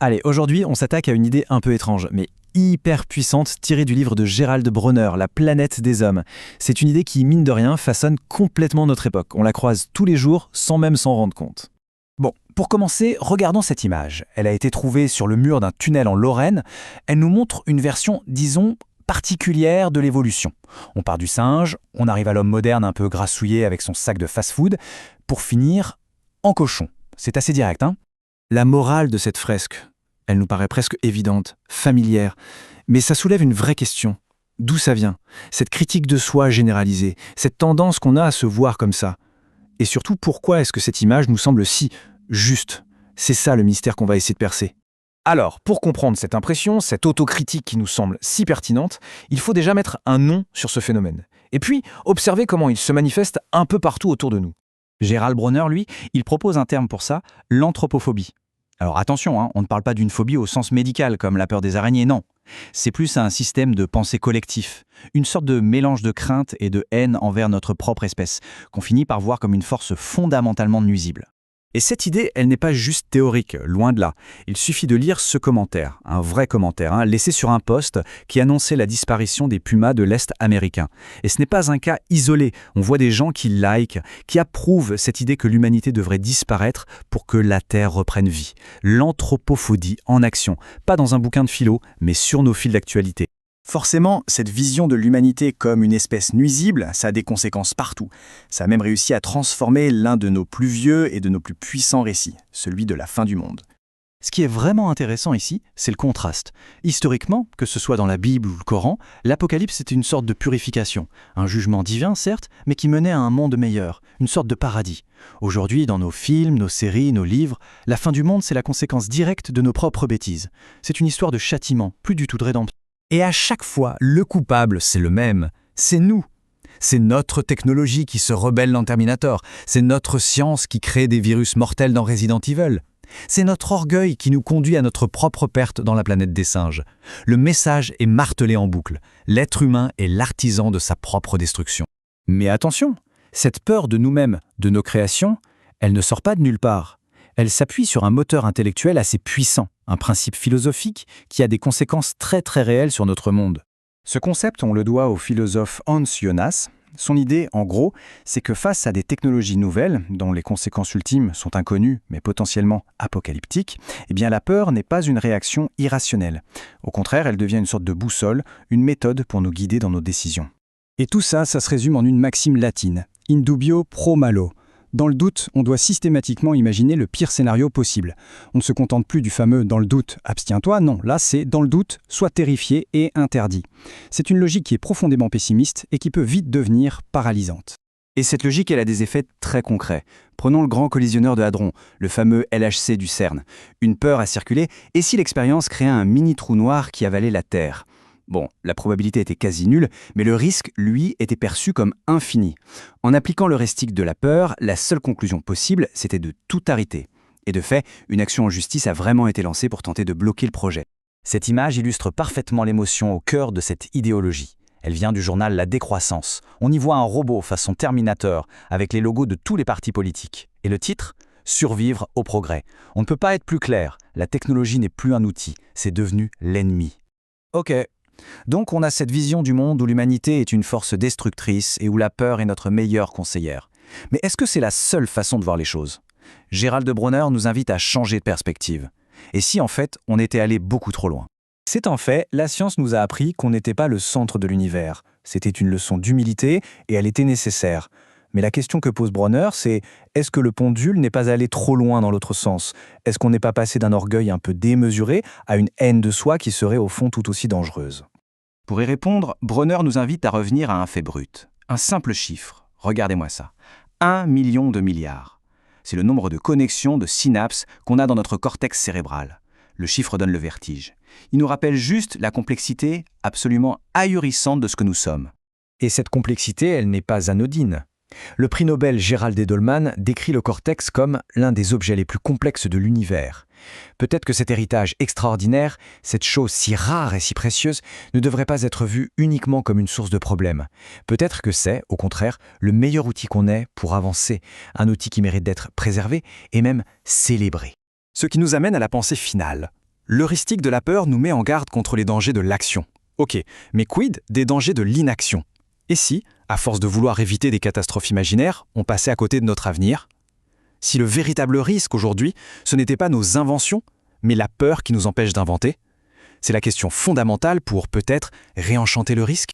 Allez, aujourd'hui, on s'attaque à une idée un peu étrange, mais hyper puissante, tirée du livre de Gérald Bronner, La planète des hommes. C'est une idée qui, mine de rien, façonne complètement notre époque. On la croise tous les jours sans même s'en rendre compte. Bon, pour commencer, regardons cette image. Elle a été trouvée sur le mur d'un tunnel en Lorraine. Elle nous montre une version, disons, particulière de l'évolution. On part du singe, on arrive à l'homme moderne un peu grassouillé avec son sac de fast-food, pour finir en cochon. C'est assez direct, hein ? La morale de cette fresque, elle nous paraît presque évidente, familière, mais ça soulève une vraie question. D'où ça vient? Cette critique de soi généralisée, cette tendance qu'on a à se voir comme ça. Et surtout, pourquoi est-ce que cette image nous semble si juste? C'est ça le mystère qu'on va essayer de percer. Alors, pour comprendre cette impression, cette autocritique qui nous semble si pertinente, il faut déjà mettre un nom sur ce phénomène. Et puis, observer comment il se manifeste un peu partout autour de nous. Gérald Bronner, lui, il propose un terme pour ça, l'anthropophobie. Alors attention, on ne parle pas d'une phobie au sens médical, comme la peur des araignées, non. C'est plus un système de pensée collectif, une sorte de mélange de crainte et de haine envers notre propre espèce, qu'on finit par voir comme une force fondamentalement nuisible. Et cette idée, elle n'est pas juste théorique, loin de là. Il suffit de lire ce commentaire, un vrai commentaire, laissé sur un post qui annonçait la disparition des pumas de l'Est américain. Et ce n'est pas un cas isolé. On voit des gens qui likent, qui approuvent cette idée que l'humanité devrait disparaître pour que la Terre reprenne vie. L'anthropophobie en action, pas dans un bouquin de philo, mais sur nos fils d'actualité. Forcément, cette vision de l'humanité comme une espèce nuisible, ça a des conséquences partout. Ça a même réussi à transformer l'un de nos plus vieux et de nos plus puissants récits, celui de la fin du monde. Ce qui est vraiment intéressant ici, c'est le contraste. Historiquement, que ce soit dans la Bible ou le Coran, l'Apocalypse était une sorte de purification, un jugement divin certes, mais qui menait à un monde meilleur, une sorte de paradis. Aujourd'hui, dans nos films, nos séries, nos livres, la fin du monde, c'est la conséquence directe de nos propres bêtises. C'est une histoire de châtiment, plus du tout de rédemption. Et à chaque fois, le coupable, c'est le même. C'est nous. C'est notre technologie qui se rebelle dans Terminator. C'est notre science qui crée des virus mortels dans Resident Evil. C'est notre orgueil qui nous conduit à notre propre perte dans la planète des singes. Le message est martelé en boucle. L'être humain est l'artisan de sa propre destruction. Mais attention, cette peur de nous-mêmes, de nos créations, elle ne sort pas de nulle part. Elle s'appuie sur un moteur intellectuel assez puissant, un principe philosophique qui a des conséquences très très réelles sur notre monde. Ce concept, on le doit au philosophe Hans Jonas. Son idée, en gros, c'est que face à des technologies nouvelles, dont les conséquences ultimes sont inconnues mais potentiellement apocalyptiques, eh bien la peur n'est pas une réaction irrationnelle. Au contraire, elle devient une sorte de boussole, une méthode pour nous guider dans nos décisions. Et tout ça, ça se résume en une maxime latine, in dubio pro malo. Dans le doute, on doit systématiquement imaginer le pire scénario possible. On ne se contente plus du fameux « dans le doute, abstiens-toi », non, là c'est « dans le doute, sois terrifié et interdit ». C'est une logique qui est profondément pessimiste et qui peut vite devenir paralysante. Et cette logique, elle a des effets très concrets. Prenons le grand collisionneur de Hadron, le fameux LHC du CERN. Une peur a circulé, et si l'expérience créait un mini trou noir qui avalait la Terre ? Bon, la probabilité était quasi nulle, mais le risque, lui, était perçu comme infini. En appliquant l'heuristique de la peur, la seule conclusion possible, c'était de tout arrêter. Et de fait, une action en justice a vraiment été lancée pour tenter de bloquer le projet. Cette image illustre parfaitement l'émotion au cœur de cette idéologie. Elle vient du journal La Décroissance. On y voit un robot façon Terminator, avec les logos de tous les partis politiques. Et le titre ? Survivre au progrès. On ne peut pas être plus clair. La technologie n'est plus un outil, c'est devenu l'ennemi. Ok. Donc on a cette vision du monde où l'humanité est une force destructrice et où la peur est notre meilleure conseillère. Mais est-ce que c'est la seule façon de voir les choses ? Gérald Bronner nous invite à changer de perspective. Et si en fait on était allé beaucoup trop loin ? C'est en fait, la science nous a appris qu'on n'était pas le centre de l'univers. C'était une leçon d'humilité et elle était nécessaire. Mais la question que pose Bronner, c'est est-ce que le pendule n'est pas allé trop loin dans l'autre sens ? Est-ce qu'on n'est pas passé d'un orgueil un peu démesuré à une haine de soi qui serait au fond tout aussi dangereuse ? Pour y répondre, Bronner nous invite à revenir à un fait brut. Un simple chiffre. Regardez-moi ça. 1 million de milliards. C'est le nombre de connexions, de synapses qu'on a dans notre cortex cérébral. Le chiffre donne le vertige. Il nous rappelle juste la complexité absolument ahurissante de ce que nous sommes. Et cette complexité, elle n'est pas anodine. Le prix Nobel Gerald Edelman décrit le cortex comme l'un des objets les plus complexes de l'univers. Peut-être que cet héritage extraordinaire, cette chose si rare et si précieuse, ne devrait pas être vu uniquement comme une source de problèmes. Peut-être que c'est, au contraire, le meilleur outil qu'on ait pour avancer, un outil qui mérite d'être préservé et même célébré. Ce qui nous amène à la pensée finale. L'heuristique de la peur nous met en garde contre les dangers de l'action. Ok, mais quid des dangers de l'inaction? Et si, à force de vouloir éviter des catastrophes imaginaires, on passait à côté de notre avenir? Si le véritable risque aujourd'hui, ce n'était pas nos inventions, mais la peur qui nous empêche d'inventer? C'est la question fondamentale pour peut-être réenchanter le risque.